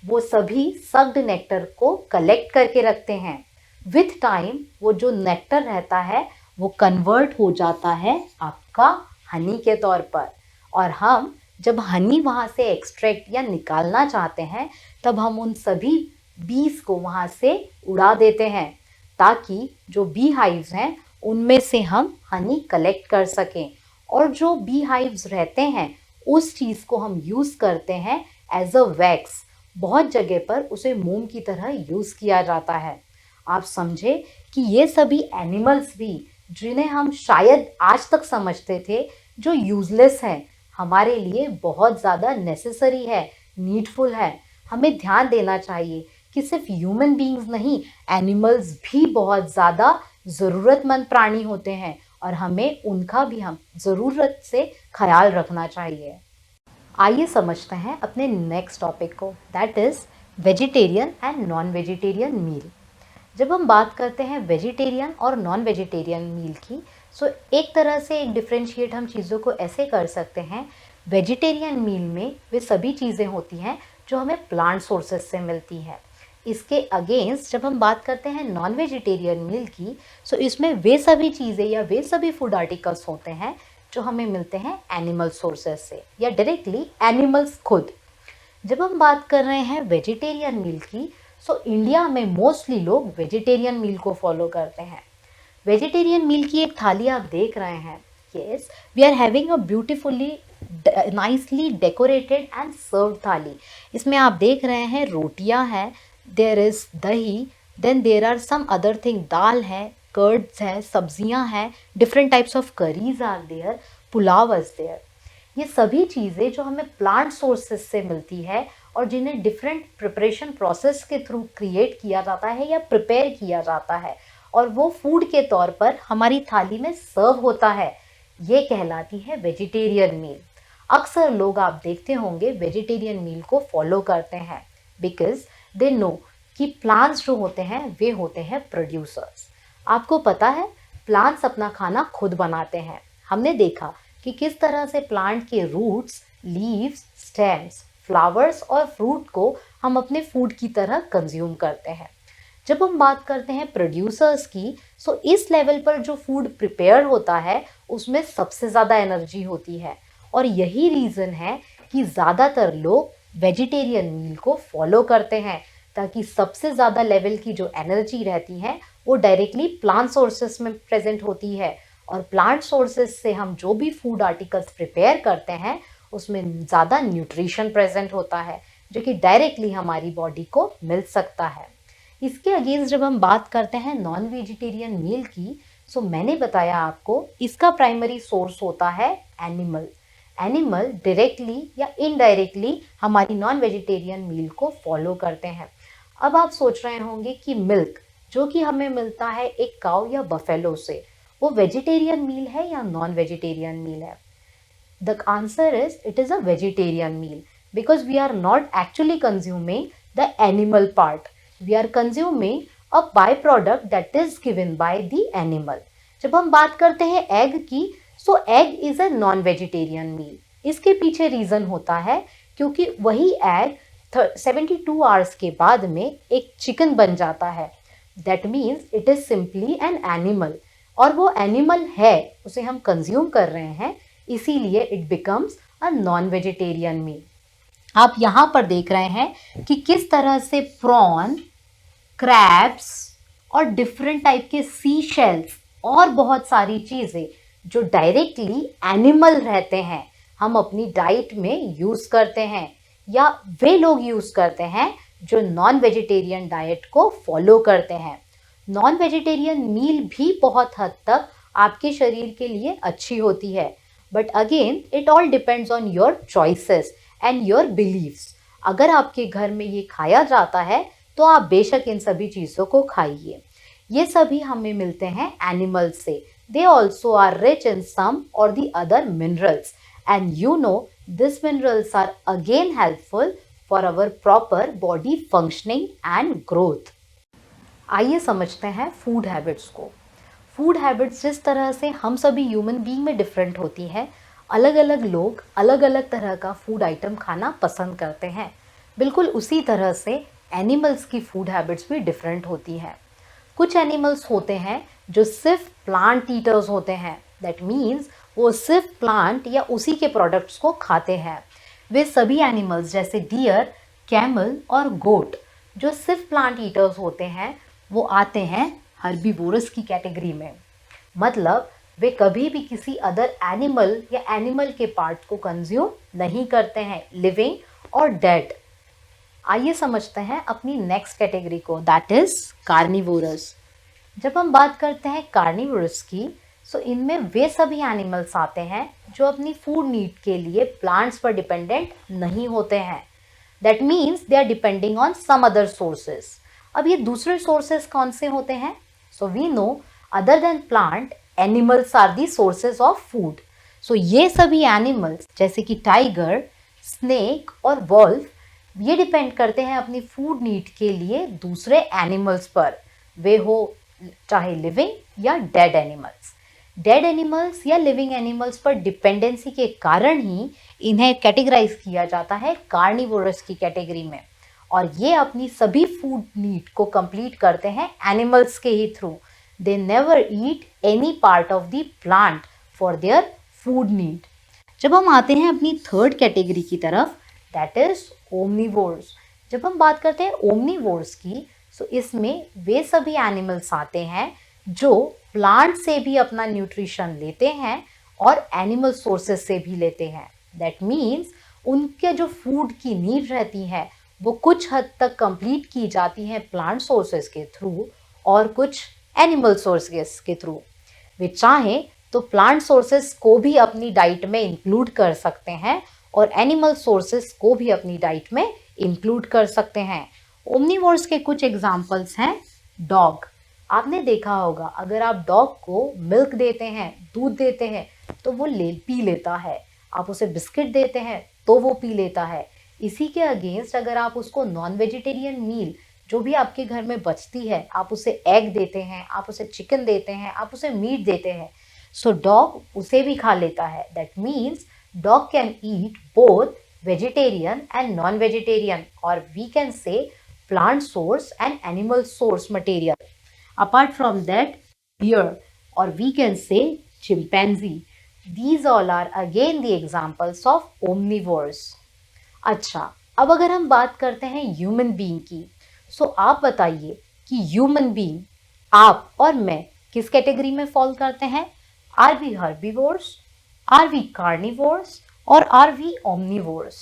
Speaker 1: वो सभी सक्ड नेक्टर को कलेक्ट करके रखते हैं। विथ टाइम वो जो नेक्टर रहता है वो कन्वर्ट हो जाता है आपका हनी के तौर पर, और हम जब हनी वहाँ से एक्सट्रैक्ट या निकालना चाहते हैं तब हम उन सभी बीज को वहाँ से उड़ा देते हैं ताकि जो बी हाइव्स हैं उनमें से हम हनी कलेक्ट कर सकें। और जो बी हाइव्स रहते हैं उस चीज़ को हम यूज़ करते हैं एज अ वैक्स। बहुत जगह पर उसे मोम की तरह यूज़ किया जाता है। आप समझे कि ये सभी एनिमल्स भी, जिन्हें हम शायद आज तक समझते थे जो यूजलेस है, हमारे लिए बहुत ज़्यादा नेसेसरी है, नीडफुल है। हमें ध्यान देना चाहिए कि सिर्फ ह्यूमन बीइंग्स नहीं, एनिमल्स भी बहुत ज़्यादा ज़रूरतमंद प्राणी होते हैं और हमें उनका भी हम ज़रूरत से ख्याल रखना चाहिए। आइए समझते हैं अपने नेक्स्ट टॉपिक को, that is vegetarian and non vegetarian meal. जब हम बात करते हैं वेजिटेरियन और नॉन वेजिटेरियन मील की, सो एक तरह से एक डिफ्रेंशिएट हम चीज़ों को ऐसे कर सकते हैं। वेजिटेरियन मील में वे सभी चीज़ें होती हैं जो हमें प्लांट सोर्सेज से मिलती हैं। इसके अगेंस्ट जब हम बात करते हैं नॉन वेजिटेरियन मील की, सो इसमें वे सभी चीज़ें या वे सभी फूड आर्टिकल्स होते हैं जो हमें मिलते हैं एनिमल सोर्सेज से या डायरेक्टली एनिमल्स खुद। जब हम बात कर रहे हैं वेजिटेरियन मील की, सो इंडिया में मोस्टली लोग वेजिटेरियन मील को फॉलो करते हैं। वेजिटेरियन मील की एक थाली आप देख रहे हैं। Yes, we are having a beautifully nicely decorated and serve thali. इसमें आप देख रहे हैं रोटियां हैं, there is dahi, then there are some other thing, दाल है, कर्ड्स है, सब्जियां हैं, different types of curries are there, pulao is there. ये सभी चीज़ें जो हमें प्लांट सोर्सेज से मिलती है और जिन्हें डिफरेंट प्रिपरेशन प्रोसेस के थ्रू क्रिएट किया जाता है या प्रिपेयर किया जाता है और वो फूड के तौर पर हमारी थाली में सर्व होता है, ये कहलाती है वेजिटेरियन मील। अक्सर लोग आप देखते होंगे वेजिटेरियन मील को फॉलो करते हैं बिकॉज दे नो कि प्लांट्स जो होते हैं वे होते हैं प्रोड्यूसर्स। आपको पता है प्लांट्स अपना खाना खुद बनाते हैं। हमने देखा कि किस तरह से प्लांट के रूट्स, लीव्स, स्टेम्स, फ्लावर्स और फ्रूट को हम अपने फूड की तरह कंज्यूम करते हैं। जब हम बात करते हैं प्रोड्यूसर्स की, सो इस लेवल पर जो फूड प्रिपेयर होता है उसमें सबसे ज़्यादा एनर्जी होती है और यही रीज़न है कि ज़्यादातर लोग वेजिटेरियन मील को फॉलो करते हैं ताकि सबसे ज़्यादा लेवल की जो एनर्जी रहती है वो डायरेक्टली प्लांट सोर्सेस में प्रेजेंट होती है और प्लांट सोर्सेस से हम जो भी फूड आर्टिकल्स प्रिपेयर करते हैं उसमें ज़्यादा न्यूट्रिशन प्रेजेंट होता है जो कि डायरेक्टली हमारी बॉडी को मिल सकता है। इसके अगेंस्ट जब हम बात करते हैं नॉन वेजिटेरियन मील की, सो मैंने बताया आपको इसका प्राइमरी सोर्स होता है एनिमल। एनिमल डायरेक्टली या इनडायरेक्टली हमारी नॉन वेजिटेरियन मील को फॉलो करते हैं। अब आप सोच रहे होंगे कि मिल्क जो कि हमें मिलता है एक काऊ या बफेलो से, वो वेजिटेरियन मील है या नॉन वेजिटेरियन मील है? The answer is it is a vegetarian meal because we are not actually consuming the animal part. We are consuming a byproduct that is given by the animal. जब हम बात करते हैं egg की, so egg is a non vegetarian meal. इसके पीछे reason होता है क्योंकि वही एग 72 आवर्स के बाद में एक चिकन बन जाता है. That means it is simply an animal, और वो एनिमल है, उसे हम कंज्यूम कर रहे हैं, इसीलिए it becomes a non vegetarian meal. आप यहाँ पर देख रहे हैं कि किस तरह से प्रॉन, क्रैब्स और डिफरेंट टाइप के सी शेल्स और बहुत सारी चीज़ें जो डायरेक्टली एनिमल रहते हैं हम अपनी डाइट में यूज़ करते हैं, या वे लोग यूज़ करते हैं जो नॉन वेजिटेरियन डाइट को फॉलो करते हैं. नॉन वेजिटेरियन मील भी बहुत हद तक आपके शरीर के लिए अच्छी होती है, but again it all depends on your choices and your beliefs. अगर आपके घर में ये खाया जाता है तो आप बेशक इन सभी चीज़ों को खाइए. ये सभी हमें मिलते हैं एनिमल्स से. They also are rich in some or the other minerals, and you know this minerals are again helpful for our proper body functioning and growth. आइए समझते हैं फूड हैबिट्स को. फूड हैबिट्स जिस तरह से हम सभी ह्यूमन बीइंग में डिफरेंट होती है, अलग अलग लोग अलग अलग तरह का फूड आइटम खाना पसंद करते हैं. बिल्कुल उसी तरह से एनिमल्स की फूड हैबिट्स भी डिफरेंट होती है. कुछ एनिमल्स होते हैं जो सिर्फ प्लांट ईटर्स होते हैं. दैट मीन्स वो सिर्फ प्लांट या उसी के प्रोडक्ट्स को खाते हैं. वे सभी एनिमल्स जैसे डियर, कैमल और गोट जो सिर्फ प्लांट ईटर्स होते हैं, वो आते हैं हर्बीवोरस की कैटेगरी में. मतलब वे कभी भी किसी अदर एनिमल या एनिमल के पार्ट को कंज्यूम नहीं करते हैं, लिविंग और डेड. आइए समझते हैं अपनी नेक्स्ट कैटेगरी को, दैट इज कार्निवोरस. जब हम बात करते हैं कार्निवोरस की, सो इनमें वे सभी एनिमल्स आते हैं जो अपनी फूड नीड के लिए प्लांट्स पर डिपेंडेंट नहीं होते हैं. That means they are depending on some other sources. अब ये दूसरे सोर्सेस कौन से होते हैं? So we know other than plant, animals are the sources of food. So ये सभी एनिमल्स जैसे कि टाइगर, स्नेक और वॉल्फ, ये डिपेंड करते हैं अपनी फूड नीड के लिए दूसरे एनिमल्स पर, वे हो चाहे लिविंग या डेड एनिमल्स. डेड एनिमल्स या लिविंग एनिमल्स पर डिपेंडेंसी के कारण ही इन्हें कैटेगराइज किया जाता है कार्निवोरस की कैटेगरी में, और ये अपनी सभी फूड नीड को कंप्लीट करते हैं एनिमल्स के ही through. They never eat any part of the plant for their food need. जब हम आते हैं अपनी थर्ड कैटेगरी की तरफ, that is omnivores. जब हम बात करते हैं omnivores की, सो इसमें वे सभी एनिमल्स आते हैं जो प्लांट से भी अपना न्यूट्रिशन लेते हैं और एनिमल सोर्सेस से भी लेते हैं. दैट मीन्स उनके जो फूड की नीड रहती है वो कुछ हद तक कंप्लीट की जाती है प्लांट सोर्सेस के थ्रू और कुछ एनिमल सोर्सेस के थ्रू. वे चाहें तो प्लांट सोर्सेस को भी अपनी डाइट में इंक्लूड कर सकते हैं और एनिमल सोर्सेस को भी अपनी डाइट में इंक्लूड कर सकते हैं. ओमनिवोर्स के कुछ एग्जांपल्स हैं. डॉग, आपने देखा होगा अगर आप डॉग को मिल्क देते हैं, दूध देते हैं, तो वो पी लेता है. आप उसे बिस्किट देते हैं तो वो पी लेता है. इसी के अगेंस्ट अगर आप उसको नॉन वेजिटेरियन मील जो भी आपके घर में बचती है, आप उसे एग देते हैं, आप उसे चिकन देते हैं, आप उसे मीट देते हैं, सो डॉग उसे भी खा लेता है. That means dog can eat both vegetarian and non vegetarian, और we can say plant source and animal source material. Apart from that, deer, और we can say chimpanzee. These all are again the examples of omnivores. अच्छा, अब अगर हम बात करते हैं human being की, सो आप बताइए कि ह्यूमन बीइंग, आप और मैं किस कैटेगरी में फॉल करते हैं? Are we herbivores, are we carnivores, और आर वी ओमनिवोर्स?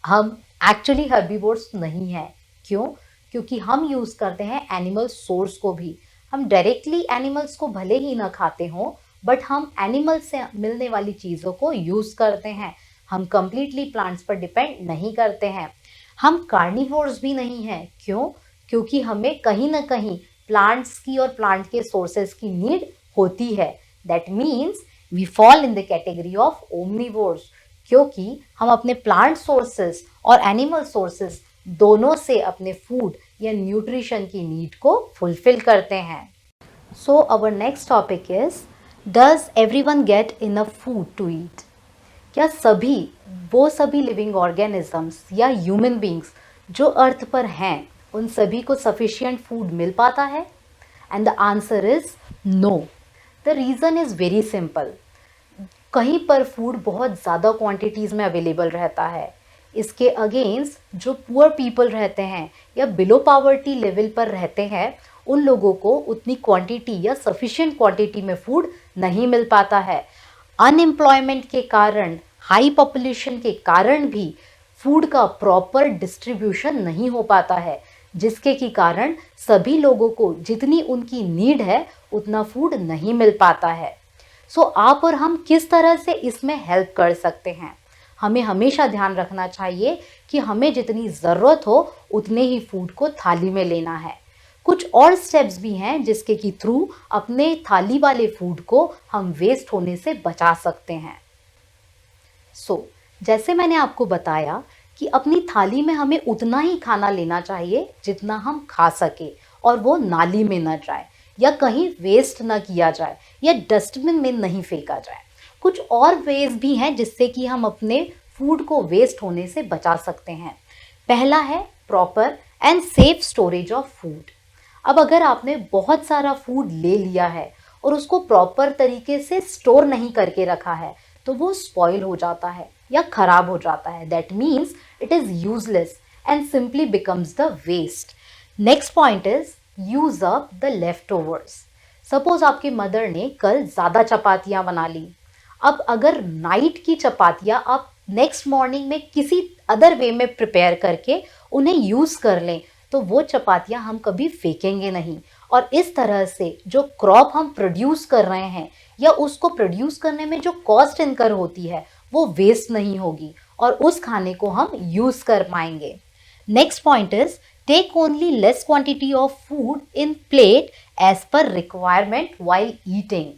Speaker 1: हम एक्चुअली हर्बीवोर्स नहीं हैं. क्यों? क्योंकि हम यूज़ करते हैं एनिमल सोर्स को भी. हम डायरेक्टली एनिमल्स को भले ही ना खाते हों, बट हम एनिमल्स से मिलने वाली चीज़ों को यूज़ करते हैं. हम कंप्लीटली प्लांट्स पर डिपेंड नहीं करते हैं. हम कार्निवोर्स भी नहीं हैं. क्यों? क्योंकि हमें कहीं ना कहीं प्लांट्स की और प्लांट के सोर्सेज की नीड होती है. That means we fall in the category of omnivores, क्योंकि हम अपने प्लांट सोर्सेज और एनिमल सोर्सेज दोनों से अपने फूड या न्यूट्रिशन की नीड को फुलफिल करते हैं। So our next topic is, does everyone get enough food to eat? क्या सभी लिविंग ऑर्गेनिजम्स या ह्यूमन बींग्स जो अर्थ पर हैं उन सभी को सफिशिएंट फूड मिल पाता है? And the answer is no. The reason is very simple. कहीं पर फूड बहुत ज़्यादा क्वांटिटीज़ में अवेलेबल रहता है, इसके अगेंस्ट जो पुअर पीपल रहते हैं या बिलो पावर्टी लेवल पर रहते हैं, उन लोगों को उतनी क्वांटिटी या सफिशिएंट क्वांटिटी में फूड नहीं मिल पाता है। अनएम्प्लॉयमेंट के कारण, हाई पॉपुलेशन के कारण भी फूड का प्रॉपर डिस्ट्रीब्यूशन नहीं हो पाता है, जिसके की कारण सभी लोगों को जितनी उनकी नीड है उतना फूड नहीं मिल पाता है। सो आप और हम किस तरह से इसमें हेल्प कर सकते हैं? हमें हमेशा ध्यान रखना चाहिए कि हमें जितनी ज़रूरत हो उतने ही फूड को थाली में लेना है। कुछ और स्टेप्स भी हैं जिसके की थ्रू अपने थाली वाले फूड को हम वेस्ट होने से बचा सकते हैं। जैसे मैंने आपको बताया कि अपनी थाली में हमें उतना ही खाना लेना चाहिए जितना हम खा सके, और वो नाली में न जाए या कहीं वेस्ट न किया जाए या डस्टबिन में नहीं फेंका जाए। कुछ और वेज भी हैं जिससे कि हम अपने फूड को वेस्ट होने से बचा सकते हैं। पहला है proper and safe storage of food. अब अगर आपने बहुत सारा फूड ले लिया है और उसको प्रॉपर तरीके से स्टोर नहीं करके रखा है, तो वो स्पॉइल हो जाता है या खराब हो जाता है। That means it is useless and simply becomes the waste. Next point is use up the leftovers. Suppose आपकी मदर ने कल ज़्यादा चपातियाँ बना ली। अब अगर नाइट की चपातियाँ आप नेक्स्ट मॉर्निंग में किसी अदर वे में प्रिपेयर करके उन्हें यूज़ कर लें, तो वो चपातियाँ हम कभी फेंकेंगे नहीं, और इस तरह से जो क्रॉप हम प्रोड्यूस कर रहे हैं या उसको प्रोड्यूस करने में जो कॉस्ट इनकर होती है वो वेस्ट नहीं होगी और उस खाने को हम यूज़ कर पाएंगे। Next point is take only less quantity of food in plate as per requirement while eating.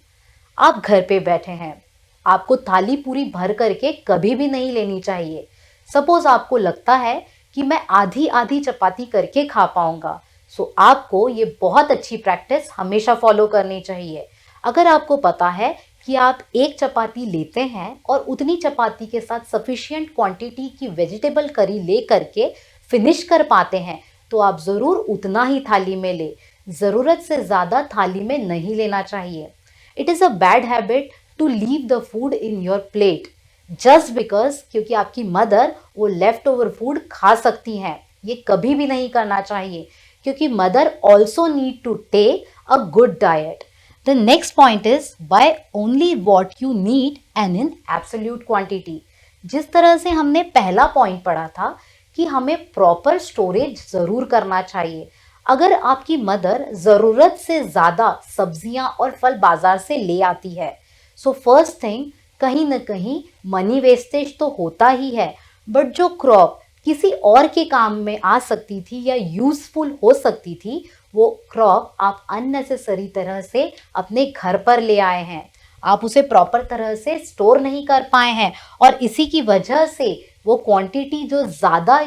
Speaker 1: आप घर पे बैठे हैं, आपको थाली पूरी भर करके कभी भी नहीं लेनी चाहिए। सपोज आपको लगता है कि मैं आधी आधी चपाती करके खा पाऊंगा, सो आपको ये बहुत अच्छी प्रैक्टिस हमेशा फॉलो करनी चाहिए। अगर आपको पता है कि आप एक चपाती लेते हैं और उतनी चपाती के साथ सफिशिएंट क्वांटिटी की वेजिटेबल करी ले करके फिनिश कर पाते हैं, तो आप ज़रूर उतना ही थाली में ले। ज़रूरत से ज़्यादा थाली में नहीं लेना चाहिए। It is a bad habit to leave the food in your plate just because, क्योंकि आपकी मदर वो लेफ्ट ओवर फूड खा सकती हैं। ये कभी भी नहीं करना चाहिए, क्योंकि mother also need to take a good diet. The next point is buy only what you need and in absolute quantity. जिस तरह से हमने पहला पॉइंट पढ़ा था कि हमें प्रॉपर स्टोरेज ज़रूर करना चाहिए। अगर आपकी मदर ज़रूरत से ज़्यादा सब्जियां और फल बाज़ार से ले आती है, सो फर्स्ट थिंग, कहीं ना कहीं मनी वेस्टेज तो होता ही है, बट जो क्रॉप किसी और के काम में आ सकती थी या यूज़फुल हो सकती थी, वो क्रॉप आप अननेसेसरी तरह से अपने घर पर ले आए हैं। आप उसे प्रॉपर तरह से स्टोर नहीं कर पाए हैं और इसी की वजह से वो क्वांटिटी जो ज़्यादा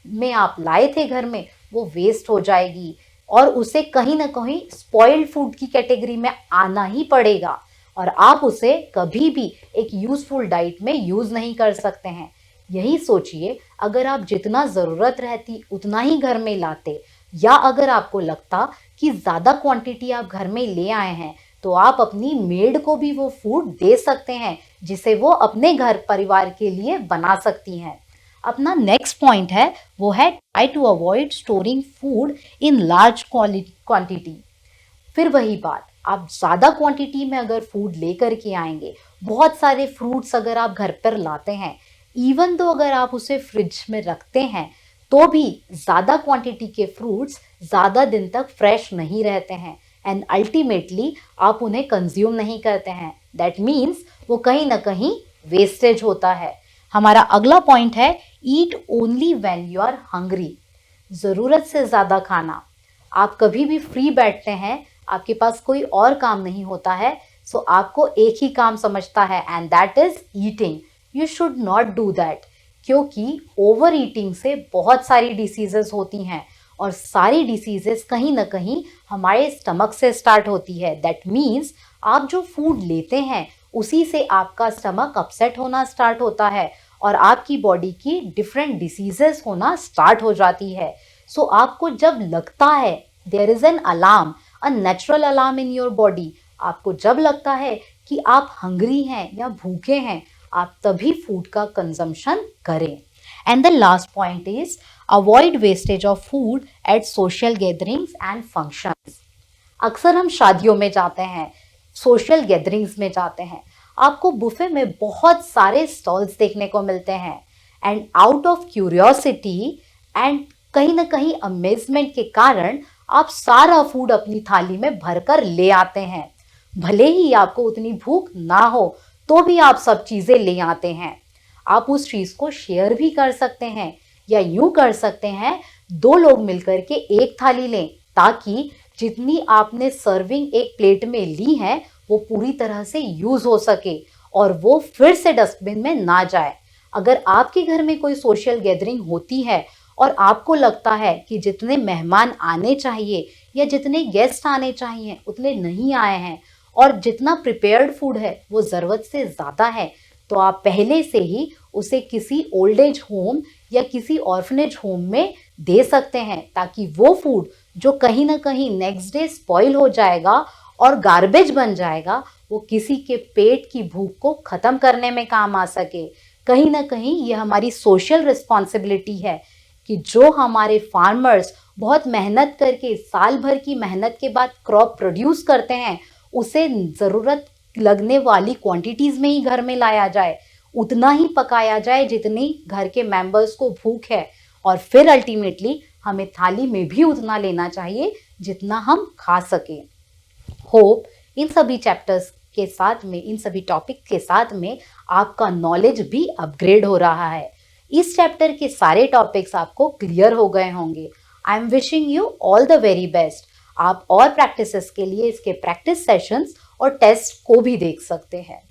Speaker 1: में आप लाए थे घर में, वो वेस्ट हो जाएगी और उसे कहीं ना कहीं स्पॉइल्ड फूड की कैटेगरी में आना ही पड़ेगा और आप उसे कभी भी एक यूज़फुल डाइट में यूज़ नहीं कर सकते हैं। यही सोचिए, अगर आप जितना ज़रूरत रहती उतना ही घर में लाते, या अगर आपको लगता कि ज़्यादा क्वांटिटी आप घर में ले आए हैं, तो आप अपनी मेड को भी वो फूड दे सकते हैं जिसे वो अपने घर परिवार के लिए बना सकती हैं। अपना नेक्स्ट पॉइंट है वो है try to avoid storing food in large quantity. फिर वही बात, आप ज़्यादा क्वांटिटी में अगर फूड लेकर के आएंगे, बहुत सारे फ्रूट्स अगर आप घर पर लाते हैं, इवन तो अगर आप उसे फ्रिज में रखते हैं, तो भी ज़्यादा क्वांटिटी के फ्रूट्स ज़्यादा दिन तक फ्रेश नहीं रहते हैं एंड अल्टीमेटली आप उन्हें कंज्यूम नहीं करते हैं। दैट मीन्स वो कहीं ना कहीं वेस्टेज होता है। हमारा अगला पॉइंट है eat only when you are hungry. ज़रूरत से ज़्यादा खाना। आप कभी भी फ्री बैठते हैं, आपके पास कोई और काम नहीं होता है, सो आपको एक ही काम समझता है and that is eating. You should not do that. क्योंकि ओवर ईटिंग से बहुत सारी डिसीजेस होती हैं और सारी डिसीजेस कहीं ना कहीं हमारे स्टमक से स्टार्ट होती है। दैट मीन्स आप जो फूड लेते हैं उसी से आपका स्टमक अपसेट होना स्टार्ट होता है और आपकी बॉडी की डिफरेंट डिसीजेस होना स्टार्ट हो जाती है। सो आपको जब लगता है there is an alarm, a natural alarm in your body, आपको जब लगता है कि आप हंग्री हैं या भूखे हैं, आप तभी फूड का कंजम्पशन करें। And the last point is avoid wastage of food at social gatherings and functions. अक्सर हम शादियों में जाते हैं, सोशल गैदरिंग्स में जाते हैं, आपको बुफे में बहुत सारे स्टॉल्स देखने को मिलते हैं and out of curiosity and कहीं ना कहीं अमेजमेंट के कारण आप सारा फूड अपनी थाली में भरकर ले आते हैं। भले ही आपको उतनी भूख ना हो तो भी आप सब चीजें ले आते हैं। आप उस चीज को शेयर भी कर सकते हैं या यूं कर सकते हैं 2 लोग मिलकर के एक थाली लें ताकि जितनी आपने सर्विंग एक प्लेट में ली है वो पूरी तरह से यूज हो सके और वो फिर से डस्टबिन में ना जाए। अगर आपके घर में कोई सोशल गैदरिंग होती है और आपको लगता है कि जितने मेहमान आने चाहिए या जितने गेस्ट आने चाहिए उतने नहीं आए हैं और जितना प्रिपेयर्ड फूड है वो ज़रूरत से ज़्यादा है, तो आप पहले से ही उसे किसी ओल्ड एज होम या किसी ऑर्फनेज होम में दे सकते हैं ताकि वो फूड जो कहीं ना कहीं नेक्स्ट डे स्पॉइल हो जाएगा और गार्बेज बन जाएगा वो किसी के पेट की भूख को ख़त्म करने में काम आ सके। कहीं ना कहीं ये हमारी सोशल रिस्पॉन्सिबिलिटी है कि जो हमारे फार्मर्स बहुत मेहनत करके साल भर की मेहनत के बाद क्रॉप प्रोड्यूस करते हैं उसे ज़रूरत लगने वाली क्वांटिटीज़ में ही घर में लाया जाए, उतना ही पकाया जाए जितनी घर के मेंबर्स को भूख है और फिर अल्टीमेटली हमें थाली में भी उतना लेना चाहिए जितना हम खा सकें। होप इन सभी चैप्टर्स के साथ में, इन सभी टॉपिक के साथ में आपका नॉलेज भी अपग्रेड हो रहा है। इस चैप्टर के सारे टॉपिक्स आपको क्लियर हो गए होंगे। I am wishing you all the very best. आप और प्रैक्टिसेस के लिए इसके प्रैक्टिस सेशंस और टेस्ट को भी देख सकते हैं।